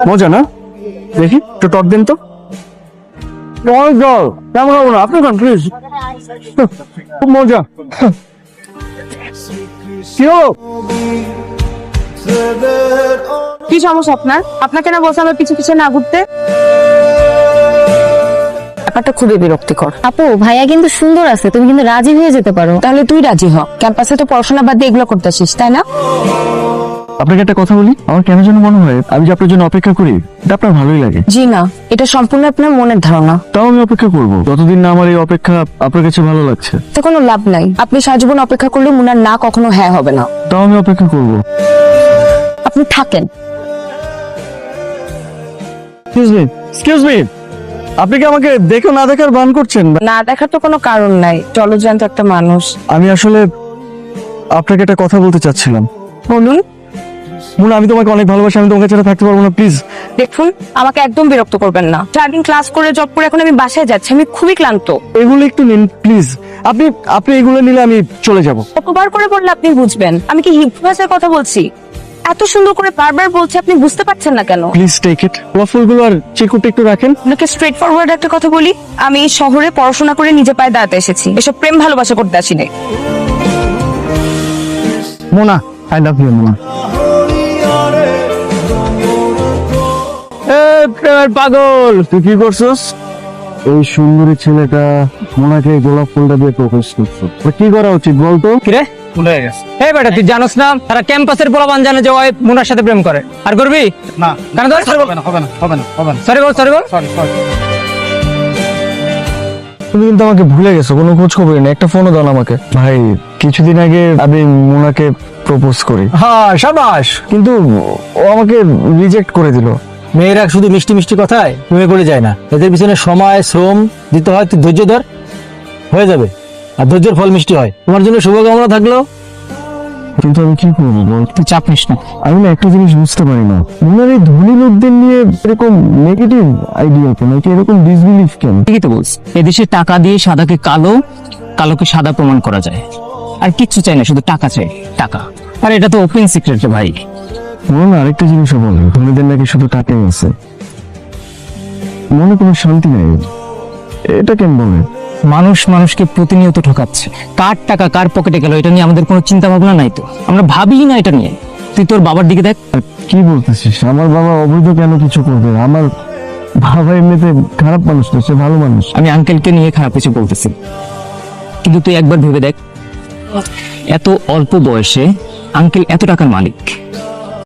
মজা না? দেখি একটু টক দেন তো। জল কেমন হবো না, আপনি খান প্লিজ। খুব মজা। কি হলো? কি সমস্যা আপনার? আপনাকে না বলছি আমার পিছু পিছু না ঘুরতে? ব্যাপারটা খুবই বিরক্তিকর। আপু ভাইয়া কিন্তু সুন্দর আছে, তুমি কিন্তু রাজি হয়ে যেতে পারো। তাহলে তুই রাজি হ, ক্যাম্পাসে তো পড়াশোনা বাদ দিয়ে এগুলো করতেছিস তাই না? আপনাকে একটা কথা বলি, আমার কেন যেন মনে হয় আমি যে আপনার জন্য অপেক্ষা করি এটা আপনার ভালোই লাগে। জি না, এটা সম্পূর্ণ আপনার মনের ধারণা। তাও আমি অপেক্ষা করবো যতদিন না আমার এই অপেক্ষা আপনার কাছে ভালো লাগছে। তো কোনো লাভ নাই, আপনি সারা জীবন অপেক্ষা করলে মুনার না কখনো হ্যাঁ হবে না। তাও আমি অপেক্ষা করবো। আপনি থাকেন। এক্সকিউজ মি, আপনি কি আমাকে দেখো না দেখার ভান করছেন? না দেখার তো কোনো কারণ নাই, জলজ্যান্ত একটা মানুষ। আমি আসলে আপনাকে একটা কথা বলতে চাচ্ছিলাম। বলুন। মুনা, আমি তোমাকে অনেক ভালোবাসি, আমি তোমাকে ছাড়া থাকতে পারবো না, প্লিজ। দেখুন, আমাকে একদম বিরক্ত করবেন না। সারাদিন ক্লাস করে জব করে এখন আমি বাসায় যাচ্ছি, আমি খুবই ক্লান্ত। এগুলো একটু নিন প্লিজ। আপনি আপনি এগুলো নিলে আমি চলে যাব। কতবার করে বললে আপনি বুঝবেন? আমি কি হিপ ভাষায় কথা বলছি? এত সুন্দর করে বারবার বলছি, আপনি বুঝতে পারছেন না কেন? Please take it. গোলাপ ফুলগুলো আর চিকুটা একটু রাখেন। আপনাকে স্ট্রেট ফরওয়ার্ড একটা কথা বলি, আমি এই শহরে পড়াশোনা করে নিজে পায়ে দাঁড়াতে এসেছি, এসব প্রেম ভালোবাসা করতে আসিনি। Mona, I love you Mona. পাগল, তুই কি করছস? এই সুন্দরী ছেলেটা মোনাকে গোলাপ ফুলটা দিয়ে প্রপোজ করছো, কি করা উচিত বলতো? কিরে ভুলে গেছে? এই বেটা তুই জানোস না তারা ক্যাম্পাসের পোলাপান জানে যে ওই মুনার সাথে প্রেম করে, আর করবি না কেন? হবে না হবে না হবে না হবে না, সরি বল সরি বল সরি সরি। তুমি কিন্তু আমাকে ভুলে গেছো, কোনো খোঁজ খবর নেই, একটা ফোনও দাও না আমাকে। ভাই, কিছুদিন আগে আমি মোনাকে প্রপোজ করি। হ্যাঁ সাবাস। কিন্তু ও আমাকে রিজেক্ট করে দিল। মেয়েরা শুধু মিষ্টি মিষ্টি কথায় প্রেমে পড়ে যায় না, এদের পিছনে সময় শ্রম দিতে হয়। তুই ধৈর্য ধর, হয়ে যাবে। আর ধৈর্যের ফল মিষ্টি হয়। তোমার জন্য শুভকামনা থাকলো। কিন্তু আমি কি করবো বল? তুই চাপ নিস না। আমি না একটা জিনিস বুঝতে পারি না, মোনার এই ধনী লোকদের নিয়ে এরকম নেগেটিভ আইডিয়া কেন, কি এরকম ডিসবিলিভ কেন? ঠিকই তো বলছি, এদেশে টাকা দিয়ে সাদাকে কালো, কালোকে সাদা প্রমাণ করা যায়। আর কিচ্ছু চাই না, শুধু টাকা চাই, টাকা। আর এটা তো ওপেন সিক্রেট রে ভাই। মোনা আরেকটা জিনিসও বলে, ধনীদের নাকি শুধু টাকাই আছে, মনে কোনো শান্তি নেই। এটা কেন বলে? মানুষ মানুষকে প্রতিনিয়ত ঠকাচ্ছে। কার টাকা কার পকেটে গেল এটা নিয়ে আমাদের কোনো চিন্তা ভাবনা নাই তো, আমরা ভাবিই না এটা নিয়ে। তুই তোর বাবার দিকে দেখ। আর কি বলতেছিস? আমার বাবা অবৈধ কেন কিছু করবে? আমার বাবা এমনিতে খারাপ মানুষ না, সে ভালো মানুষ। আমি আঙ্কেলকে নিয়ে খারাপ কিছু বলতেছি, কিন্তু তুই একবার ভেবে দেখ, এত অল্প বয়সে আঙ্কেল এত টাকার মালিক,